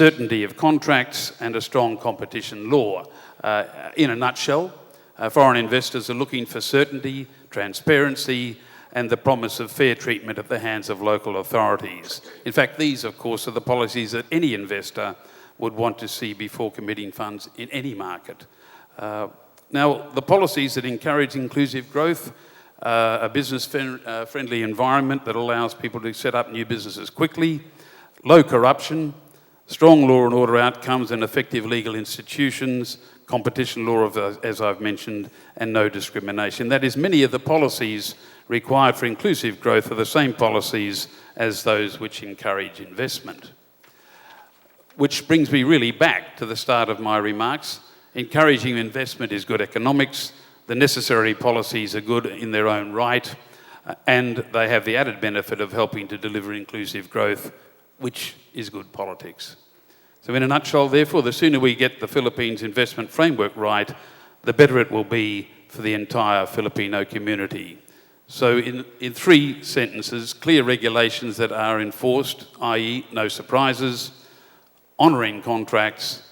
certainty of contracts and a strong competition law. In a nutshell, foreign investors are looking for certainty, transparency, and the promise of fair treatment at the hands of local authorities. In fact, these, of course, are the policies that any investor would want to see before committing funds in any market. Now, the policies that encourage inclusive growth, a business-friendly environment that allows people to set up new businesses quickly, low corruption, strong law and order outcomes and effective legal institutions, competition law, as I've mentioned, and no discrimination. That is, many of the policies required for inclusive growth are the same policies as those which encourage investment. Which brings me really back to the start of my remarks. Encouraging investment is good economics, the necessary policies are good in their own right, and they have the added benefit of helping to deliver inclusive growth, which is good politics. So in a nutshell, therefore, the sooner we get the Philippines investment framework right, the better it will be for the entire Filipino community. So in 3 sentences, clear regulations that are enforced, i.e. no surprises, honouring contracts,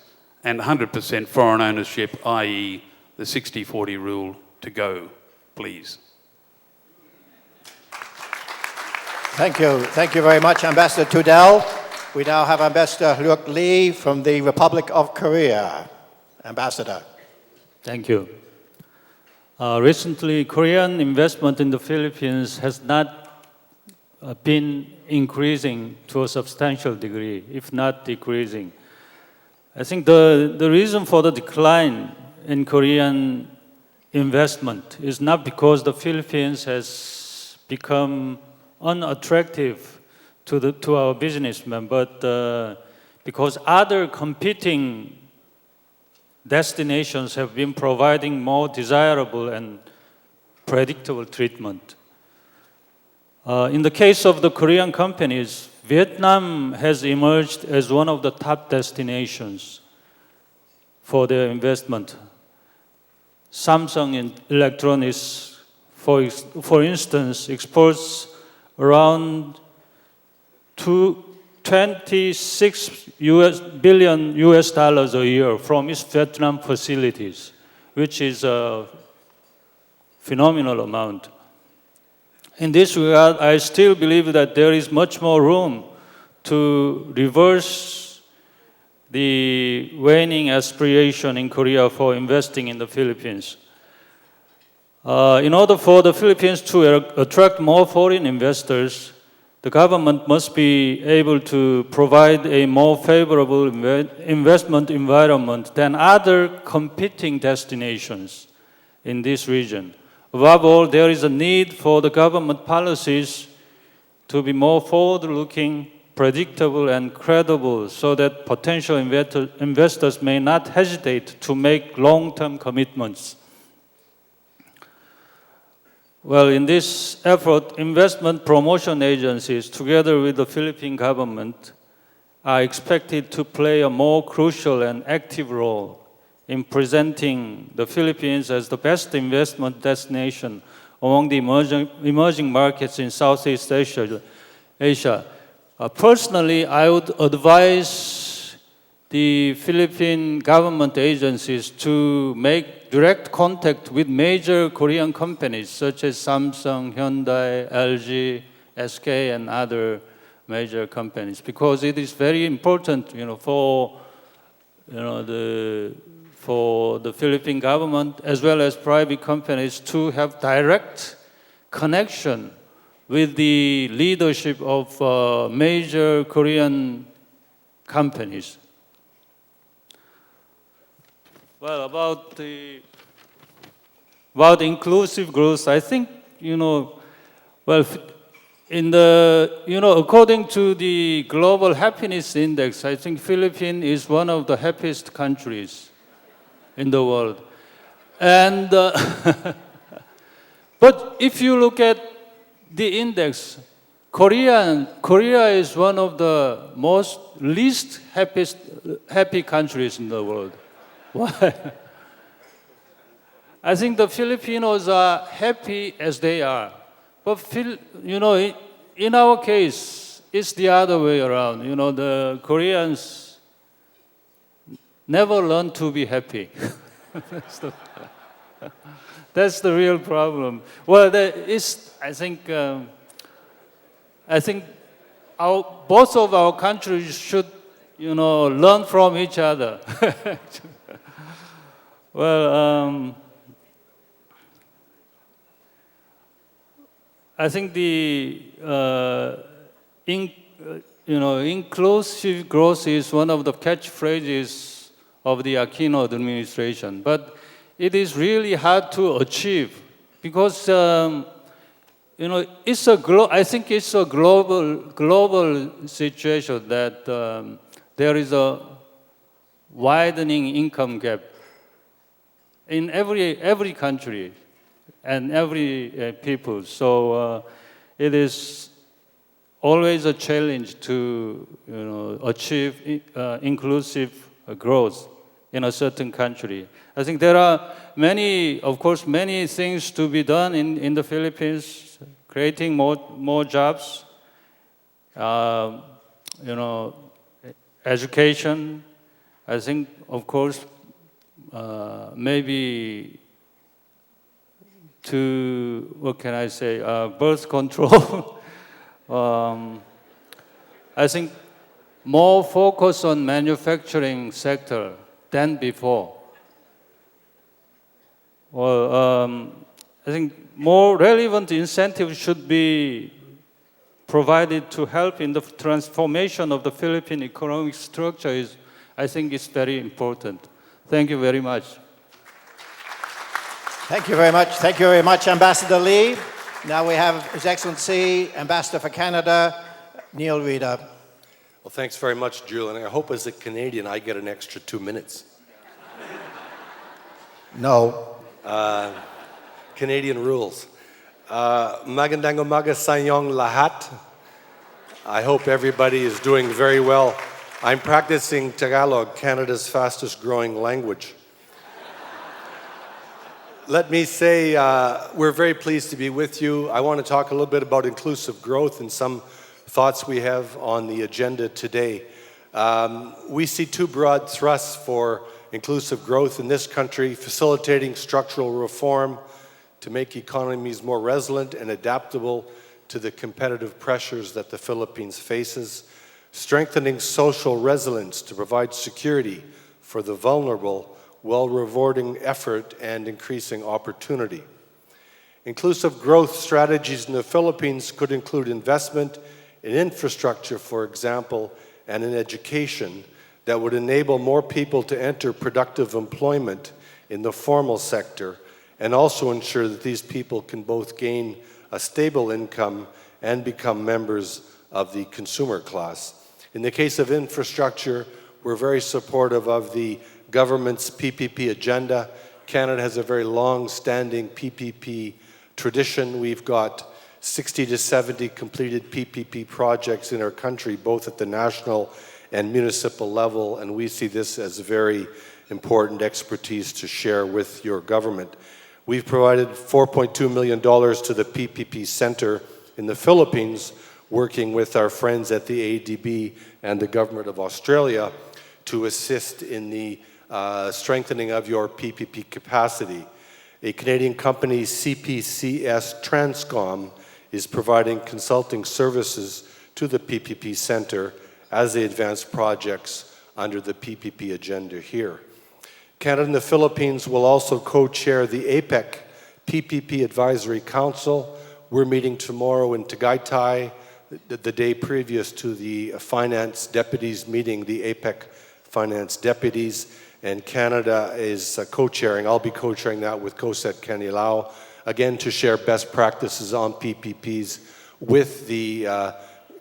and 100% foreign ownership, i.e. the 60-40 rule to go, please. Thank you. Thank you very much, Ambassador Tudel. We now have Ambassador Hyuk Lee from the Republic of Korea. Ambassador. Thank you. Recently, Korean investment in the Philippines has not been increasing to a substantial degree, if not decreasing. I think the reason for the decline in Korean investment is not because the Philippines has become unattractive to our businessmen, but because other competing destinations have been providing more desirable and predictable treatment. In the case of the Korean companies, Vietnam has emerged as one of the top destinations for their investment. Samsung Electronics, for instance, exports around 26 billion US dollars a year from its Vietnam facilities, which is a phenomenal amount. In this regard, I still believe that there is much more room to reverse the waning aspiration in Korea for investing in the Philippines. In order for the Philippines to attract more foreign investors, the government must be able to provide a more favorable investment environment than other competing destinations in this region. Above all, there is a need for the government policies to be more forward-looking, predictable, and credible so that potential investors may not hesitate to make long-term commitments. Well, in this effort, investment promotion agencies, together with the Philippine government, are expected to play a more crucial and active role in presenting the Philippines as the best investment destination among the emerging markets in Southeast Asia. Personally, I would advise the Philippine government agencies to make direct contact with major Korean companies such as Samsung, Hyundai, LG, SK, and other major companies, because it is very important, for the Philippine government as well as private companies to have direct connection with the leadership of major Korean companies. Well, about inclusive growth, I think, according to the Global Happiness Index, I think Philippines is one of the happiest countries in the world. And but if you look at the index, Korea is one of the least happy countries in the world. Why? I think the Filipinos are happy as they are. But in our case, it's the other way around. The Koreans never learn to be happy. That's the real problem. Well, I think both of our countries should, learn from each other. Well, I think the inclusive growth is one of the catchphrases of the Aquino administration, but it is really hard to achieve because I think it's a global situation that there is a widening income gap in every country and every people. So it is always a challenge to achieve inclusive growth in a certain country. I think there are many things to be done in the Philippines, creating more jobs, education. I think, of course, maybe birth control. I think more focus on manufacturing sector than before. Well, I think more relevant incentives should be provided to help in the transformation of the Philippine economic structure. I think it's very important. Thank you very much. Thank you very much. Thank you very much, Ambassador Lee. Now we have His Excellency, Ambassador for Canada, Neil Reeder. Well, thanks very much, Julian. I hope as a Canadian I get an extra 2 minutes. No. Canadian rules. Magandang umaga sa inyong lahat. I hope everybody is doing very well. I'm practicing Tagalog, Canada's fastest growing language. Let me say we're very pleased to be with you. I want to talk a little bit about inclusive growth and some thoughts we have on the agenda today. We see two broad thrusts for inclusive growth in this country: facilitating structural reform to make economies more resilient and adaptable to the competitive pressures that the Philippines faces; strengthening social resilience to provide security for the vulnerable while rewarding effort and increasing opportunity. Inclusive growth strategies in the Philippines could include investment in infrastructure, for example, and in education that would enable more people to enter productive employment in the formal sector, and also ensure that these people can both gain a stable income and become members of the consumer class. In the case of infrastructure, we're very supportive of the government's PPP agenda. Canada has a very long-standing PPP tradition. We've got 60 to 70 completed PPP projects in our country, both at the national and municipal level, and we see this as a very important expertise to share with your government. We've provided $4.2 million to the PPP Center in the Philippines, working with our friends at the ADB and the Government of Australia to assist in the strengthening of your PPP capacity. A Canadian company, CPCS Transcom, is providing consulting services to the PPP Center as they advance projects under the PPP agenda here. Canada and the Philippines will also co-chair the APEC PPP Advisory Council. We're meeting tomorrow in Tagaytay, the day previous to the finance deputies meeting, the APEC finance deputies, and Canada is co-chairing. I'll be co-chairing that with COSET Kenny Lau, again to share best practices on PPPs with the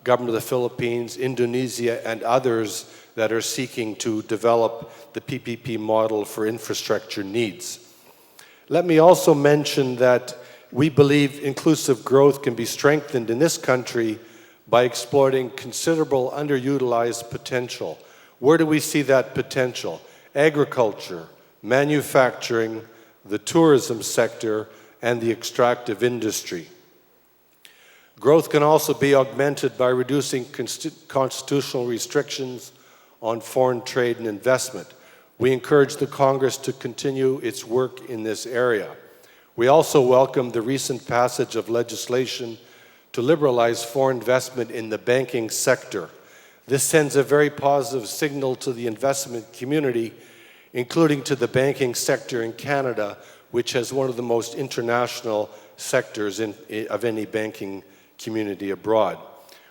government of the Philippines, Indonesia, and others that are seeking to develop the PPP model for infrastructure needs. Let me also mention that we believe inclusive growth can be strengthened in this country by exploiting considerable underutilized potential. Where do we see that potential? Agriculture, manufacturing, the tourism sector, and the extractive industry. Growth can also be augmented by reducing constitutional restrictions on foreign trade and investment. We encourage the Congress to continue its work in this area. We also welcome the recent passage of legislation to liberalize foreign investment in the banking sector. This sends a very positive signal to the investment community, including to the banking sector in Canada, which has one of the most international sectors of any banking community abroad.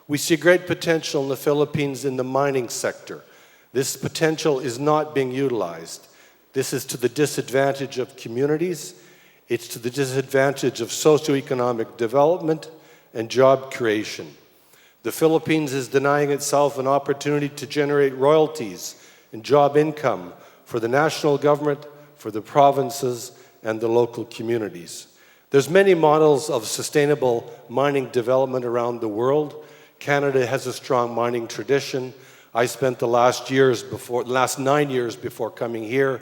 We see great potential in the Philippines in the mining sector. This potential is not being utilized. This is to the disadvantage of communities. It's to the disadvantage of socioeconomic development and job creation. The Philippines is denying itself an opportunity to generate royalties and job income for the national government, for the provinces, and the local communities. There's many models of sustainable mining development around the world. Canada has a strong mining tradition. I spent the last 9 years before coming here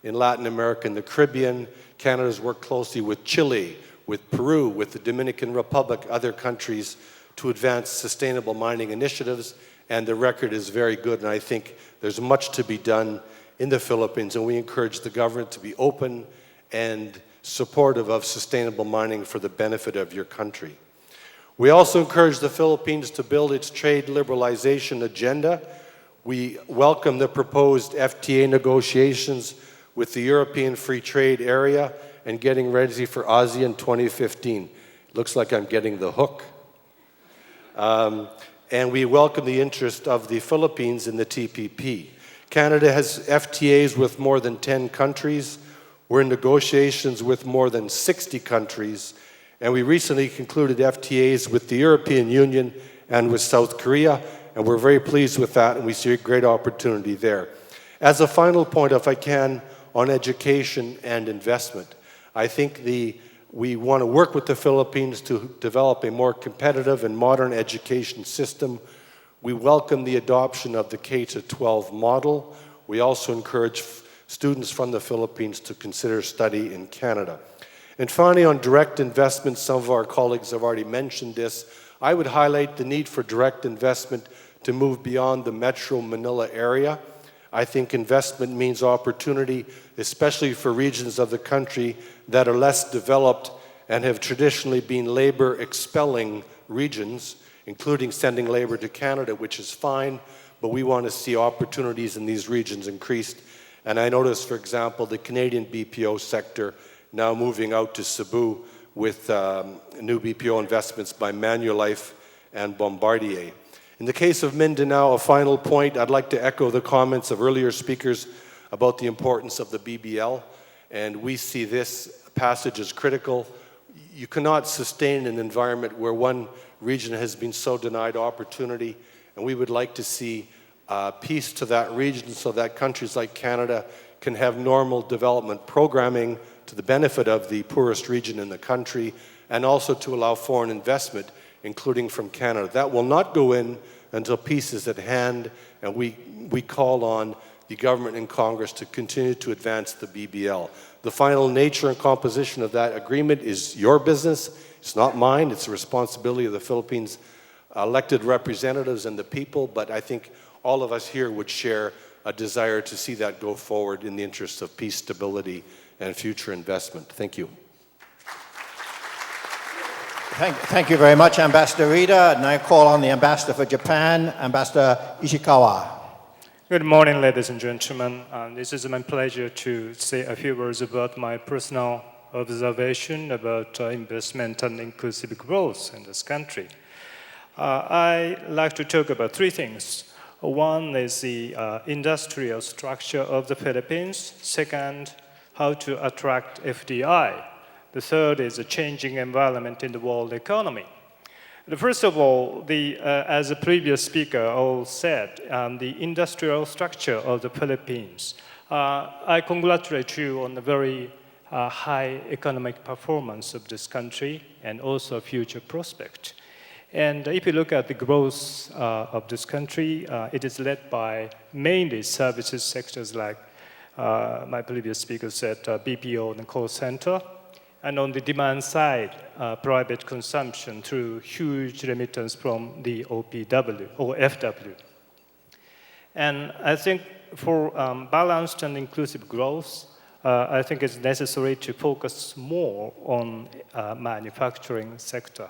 in Latin America and the Caribbean. Canada's worked closely with Chile, with Peru, with the Dominican Republic, other countries to advance sustainable mining initiatives, and the record is very good, and I think there's much to be done in the Philippines, and we encourage the government to be open and supportive of sustainable mining for the benefit of your country. We also encourage the Philippines to build its trade liberalization agenda. We welcome the proposed FTA negotiations with the European Free Trade Area and getting ready for ASEAN 2015. Looks like I'm getting the hook. And we welcome the interest of the Philippines in the TPP. Canada has FTAs with more than 10 countries. We're in negotiations with more than 60 countries. And we recently concluded FTAs with the European Union and with South Korea. And we're very pleased with that, and we see a great opportunity there. As a final point, if I can, on education and investment, I think we want to work with the Philippines to develop a more competitive and modern education system. We welcome the adoption of the K-12 model. We also encourage students from the Philippines to consider study in Canada. And finally, on direct investment, some of our colleagues have already mentioned this. I would highlight the need for direct investment to move beyond the Metro Manila area. I think investment means opportunity, especially for regions of the country that are less developed and have traditionally been labor-expelling regions, including sending labor to Canada, which is fine, but we want to see opportunities in these regions increased. And I notice, for example, the Canadian BPO sector now moving out to Cebu with new BPO investments by Manulife and Bombardier. In the case of Mindanao, a final point, I'd like to echo the comments of earlier speakers about the importance of the BBL, and we see this passage as critical. You cannot sustain an environment where one region has been so denied opportunity, and we would like to see peace to that region so that countries like Canada can have normal development programming to the benefit of the poorest region in the country, and also to allow foreign investment, including from Canada. That will not go in until peace is at hand, and we call on the government and Congress to continue to advance the BBL. The final nature and composition of that agreement is your business. It's not mine. It's the responsibility of the Philippines elected representatives and the people, but I think all of us here would share a desire to see that go forward in the interests of peace, stability, and future investment. Thank you. Thank you very much, Ambassador Rita. And I call on the Ambassador for Japan, Ambassador Ishikawa. Good morning, ladies and gentlemen. This is my pleasure to say a few words about my personal observation about investment and inclusive growth in this country. I like to talk about three things. One is the industrial structure of the Philippines. Second, how to attract FDI. The third is a changing environment in the world economy. First of all, as the previous speaker all said, the industrial structure of the Philippines. I congratulate you on the very high economic performance of this country and also future prospect. And if you look at the growth of this country, it is led by mainly services sectors like my previous speaker said, BPO and call center. And on the demand side, private consumption through huge remittance from the OPW or FW. And I think for balanced and inclusive growth, I think it's necessary to focus more on manufacturing sector.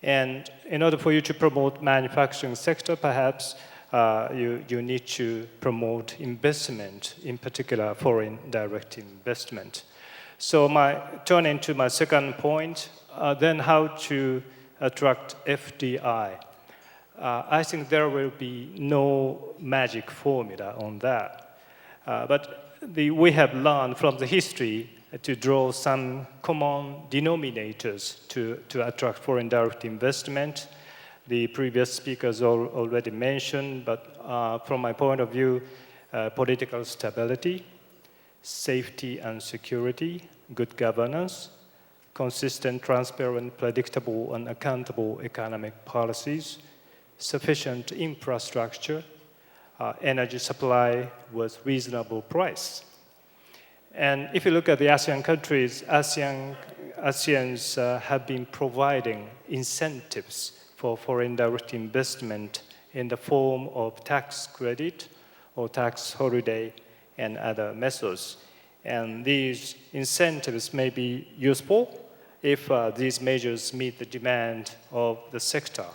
And in order for you to promote manufacturing sector, perhaps you need to promote investment, in particular foreign direct investment. So turning to my second point, then how to attract FDI. I think there will be no magic formula on that. But we have learned from the history to draw some common denominators to attract foreign direct investment. The previous speakers already mentioned, but from my point of view, political stability, safety and security, good governance, consistent, transparent, predictable, and accountable economic policies, sufficient infrastructure, energy supply with reasonable price. And if you look at the ASEAN countries, ASEANs have been providing incentives for foreign direct investment in the form of tax credit or tax holiday and other methods. And these incentives may be useful if these measures meet the demand of the sector.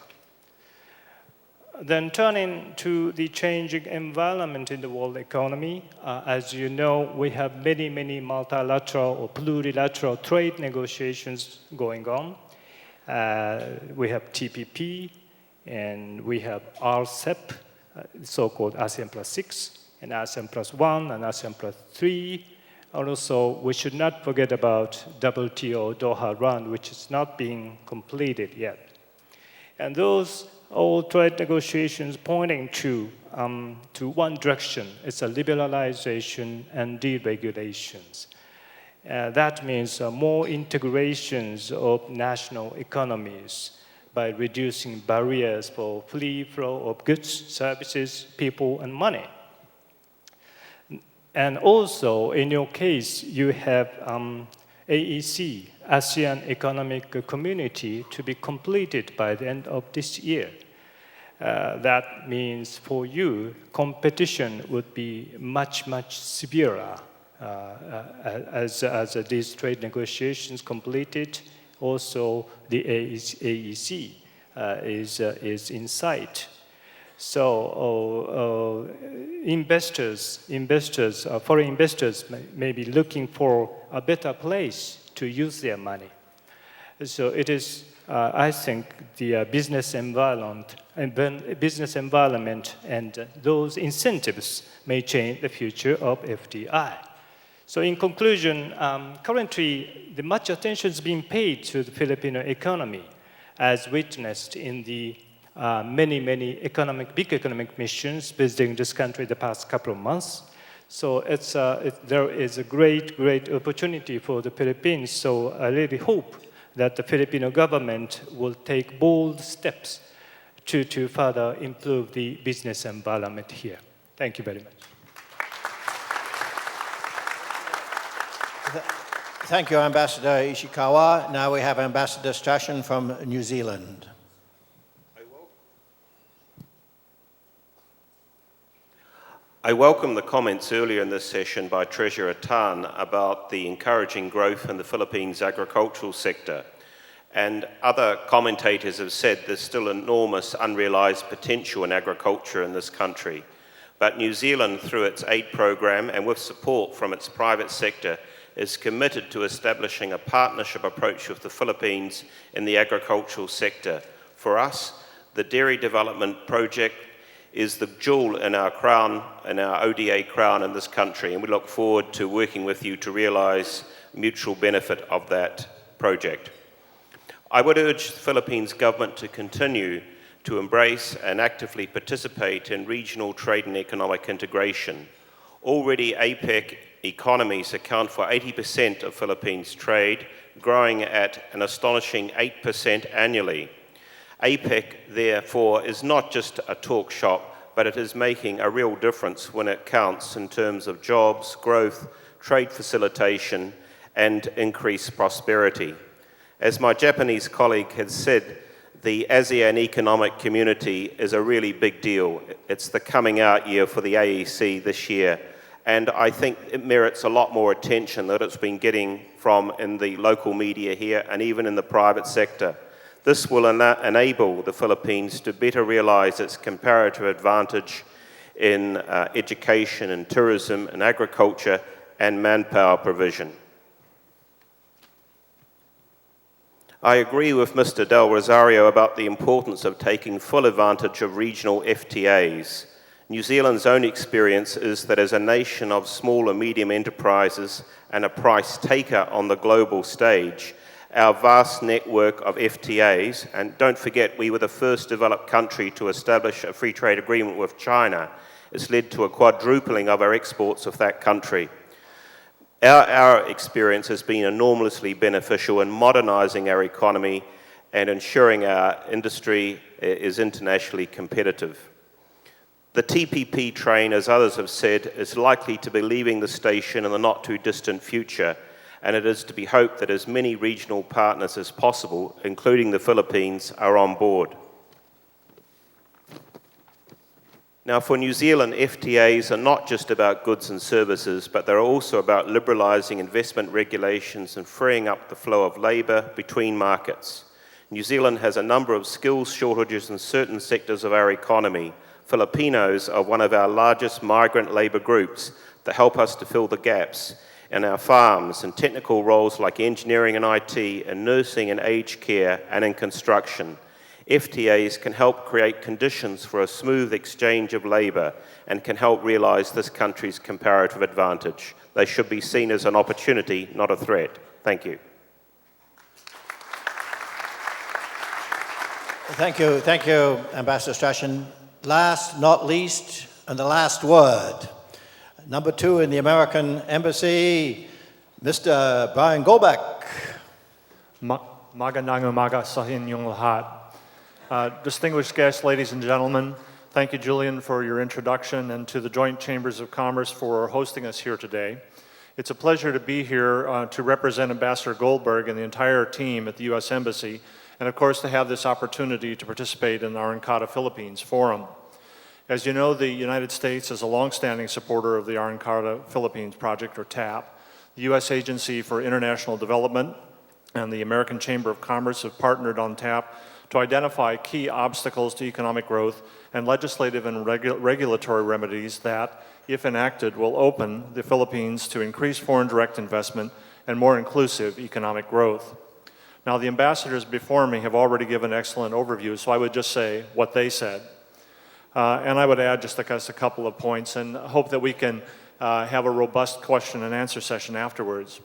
Then turning to the changing environment in the world economy, as you know, we have many, many multilateral or plurilateral trade negotiations going on. We have TPP, and we have RCEP, so-called ASEAN Plus 6, and ASEAN Plus 1, and ASEAN Plus 3. And also, we should not forget about WTO Doha round, which is not being completed yet. And those all trade negotiations pointing to one direction. It's a liberalization and deregulations. That means more integrations of national economies by reducing barriers for free flow of goods, services, people, and money. And also, in your case, you have AEC, ASEAN Economic Community, to be completed by the end of this year. That means for you, competition would be much, much severer as these trade negotiations completed. Also, the AEC is in sight. So foreign investors may be looking for a better place to use their money. So it is, I think, the business environment and those incentives may change the future of FDI. So in conclusion, currently, much attention is being paid to the Filipino economy, as witnessed in the many big economic missions visiting this country the past couple of months. So there is a great opportunity for the Philippines. So I really hope that the Filipino government will take bold steps to further improve the business environment here. Thank you very much. Thank you, Ambassador Ishikawa. Now we have Ambassador Strachan from New Zealand. I welcome the comments earlier in this session by Treasurer Tan about the encouraging growth in the Philippines agricultural sector. And other commentators have said there's still enormous unrealised potential in agriculture in this country. But New Zealand, through its aid program and with support from its private sector, is committed to establishing a partnership approach with the Philippines in the agricultural sector. For us, the Dairy Development Project is the jewel in our crown, in our ODA crown in this country, and we look forward to working with you to realise mutual benefit of that project. I would urge the Philippines government to continue to embrace and actively participate in regional trade and economic integration. Already APEC economies account for 80% of Philippines' trade, growing at an astonishing 8% annually. APEC, therefore, is not just a talk shop, but it is making a real difference when it counts in terms of jobs, growth, trade facilitation, and increased prosperity. As my Japanese colleague has said, the ASEAN Economic Community is a really big deal. It's the coming out year for the AEC this year, and I think it merits a lot more attention that it's been getting from in the local media here and even in the private sector. This will enable the Philippines to better realize its comparative advantage in education and tourism and agriculture and manpower provision. I agree with Mr. Del Rosario about the importance of taking full advantage of regional FTAs. New Zealand's own experience is that as a nation of small and medium enterprises and a price taker on the global stage, our vast network of FTAs, and don't forget we were the first developed country to establish a free trade agreement with China, has led to a quadrupling of our exports of that country. Our experience has been enormously beneficial in modernizing our economy and ensuring our industry is internationally competitive. The TPP train, as others have said, is likely to be leaving the station in the not too distant future, and it is to be hoped that as many regional partners as possible, including the Philippines, are on board. Now, for New Zealand, FTAs are not just about goods and services, but they're also about liberalising investment regulations and freeing up the flow of labour between markets. New Zealand has a number of skills shortages in certain sectors of our economy. Filipinos are one of our largest migrant labour groups that help us to fill the gaps in our farms and technical roles like engineering and IT, and nursing and aged care, and in construction. FTAs can help create conditions for a smooth exchange of labour and can help realise this country's comparative advantage. They should be seen as an opportunity, not a threat. Thank you. Thank you, Ambassador Strachan. Last, not least, and the last word. Number 2 in the American Embassy, Mr. Brian Goldbeck. Magandang umaga sa inyong lahat. Distinguished guests, ladies and gentlemen, thank you, Julian, for your introduction, and to the Joint Chambers of Commerce for hosting us here today. It's a pleasure to be here to represent Ambassador Goldberg and the entire team at the U.S. Embassy, and of course to have this opportunity to participate in the Arangkada Philippines Forum. As you know, the United States is a longstanding supporter of the Arangkada Philippines Project, or TAP. The U.S. Agency for International Development and the American Chamber of Commerce have partnered on TAP to identify key obstacles to economic growth and legislative and regulatory remedies that, if enacted, will open the Philippines to increased foreign direct investment and more inclusive economic growth. Now, the ambassadors before me have already given an excellent overview, so I would just say what they said. And I would add just a couple of points and hope that we can have a robust question and answer session afterwards.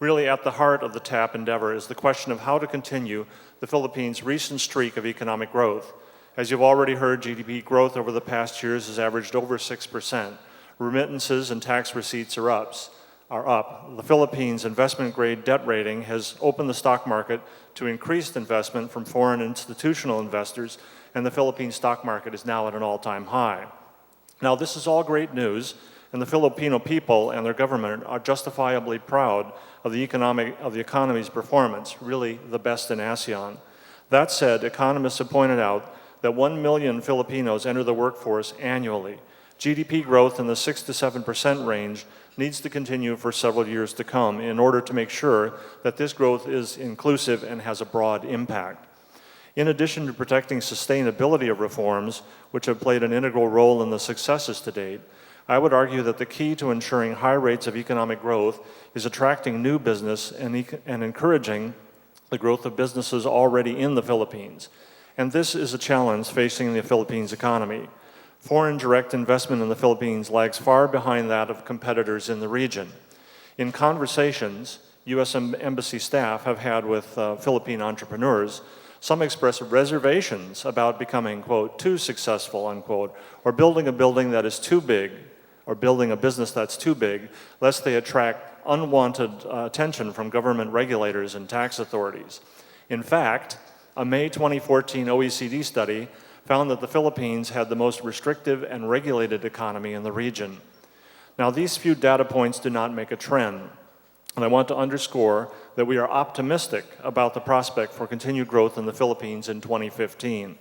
Really, at the heart of the TAP endeavor is the question of how to continue the Philippines' recent streak of economic growth. As you've already heard, GDP growth over the past years has averaged over 6%. Remittances and tax receipts are up. The Philippines' investment-grade debt rating has opened the stock market to increased investment from foreign institutional investors, and the Philippine stock market is now at an all-time high. Now, this is all great news, and the Filipino people and their government are justifiably proud of the economy's performance, really the best in ASEAN. That said, economists have pointed out that 1 million Filipinos enter the workforce annually. GDP growth in the 6 to 7% range needs to continue for several years to come in order to make sure that this growth is inclusive and has a broad impact. In addition to protecting sustainability of reforms, which have played an integral role in the successes to date, I would argue that the key to ensuring high rates of economic growth is attracting new business and encouraging the growth of businesses already in the Philippines. And this is a challenge facing the Philippines economy. Foreign direct investment in the Philippines lags far behind that of competitors in the region. In conversations U.S. Embassy staff have had with Philippine entrepreneurs, some express reservations about becoming, quote, too successful, unquote, or building a building that is too big, or building a business that's too big, lest they attract unwanted attention from government regulators and tax authorities. In fact, a May 2014 OECD study found that the Philippines had the most restrictive and regulated economy in the region. Now, these few data points do not make a trend. And I want to underscore that we are optimistic about the prospect for continued growth in the Philippines in 2015.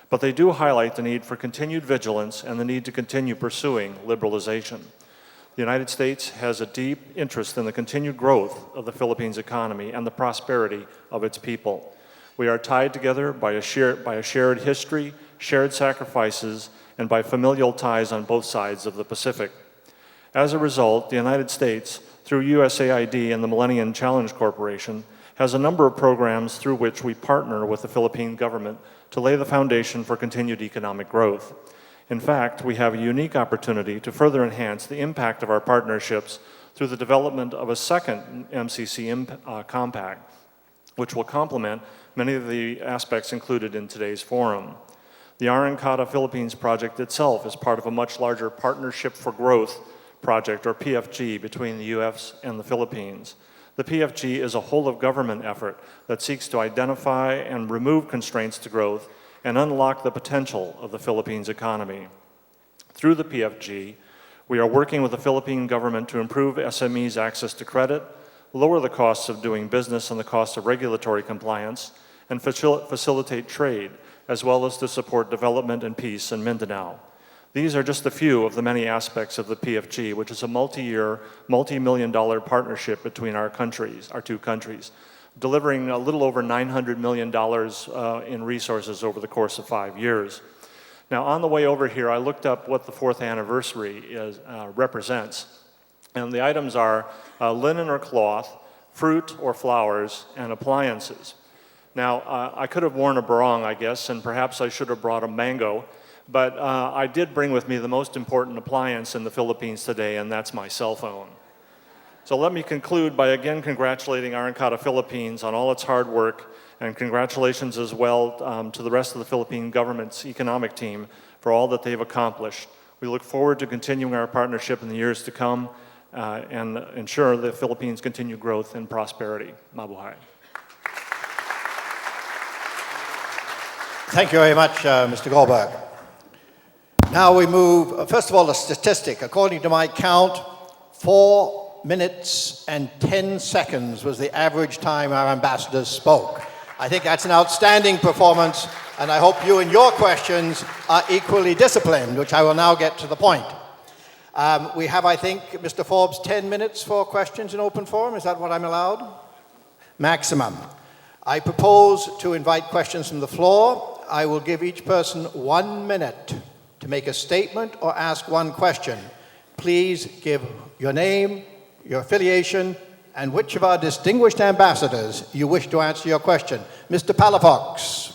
But they do highlight the need for continued vigilance and the need to continue pursuing liberalization. The United States has a deep interest in the continued growth of the Philippines economy and the prosperity of its people. We are tied together by a shared history, shared sacrifices, and by familial ties on both sides of the Pacific. As a result, the United States, through USAID and the Millennium Challenge Corporation, has a number of programs through which we partner with the Philippine government to lay the foundation for continued economic growth. In fact, we have a unique opportunity to further enhance the impact of our partnerships through the development of a second MCC compact, which will complement many of the aspects included in today's forum. The Arangkada Philippines project itself is part of a much larger Partnership for Growth project, or PFG, between the U.S. and the Philippines. The PFG is a whole-of-government effort that seeks to identify and remove constraints to growth and unlock the potential of the Philippines economy. Through the PFG, we are working with the Philippine government to improve SMEs' access to credit, lower the costs of doing business and the cost of regulatory compliance, and facilitate trade, as well as to support development and peace in Mindanao. These are just a few of the many aspects of the PFG, which is a multi-year, multi-million-dollar partnership between our two countries, delivering a little over $900 million in resources over the course of 5 years. Now, on the way over here, I looked up what the 4th anniversary represents. And the items are linen or cloth, fruit or flowers, and appliances. Now, I could have worn a barong, I guess, and perhaps I should have brought a mango, but I did bring with me the most important appliance in the Philippines today, and that's my cell phone. So let me conclude by again congratulating Arangkada Philippines on all its hard work, and congratulations as well to the rest of the Philippine government's economic team for all that they've accomplished. We look forward to continuing our partnership in the years to come and ensure the Philippines' continued growth and prosperity. Mabuhay. Thank you very much, Mr. Goldberg. Now we move, first of all, a statistic. According to my count, 4 minutes and 10 seconds was the average time our ambassadors spoke. I think that's an outstanding performance, and I hope you and your questions are equally disciplined, which I will now get to the point. We have, I think, Mr. Forbes, 10 minutes for questions in open forum. Is that what I'm allowed? Maximum. I propose to invite questions from the floor. I will give each person 1 minute to make a statement or ask one question. Please give your name, your affiliation, and which of our distinguished ambassadors you wish to answer your question. Mr. Palafox.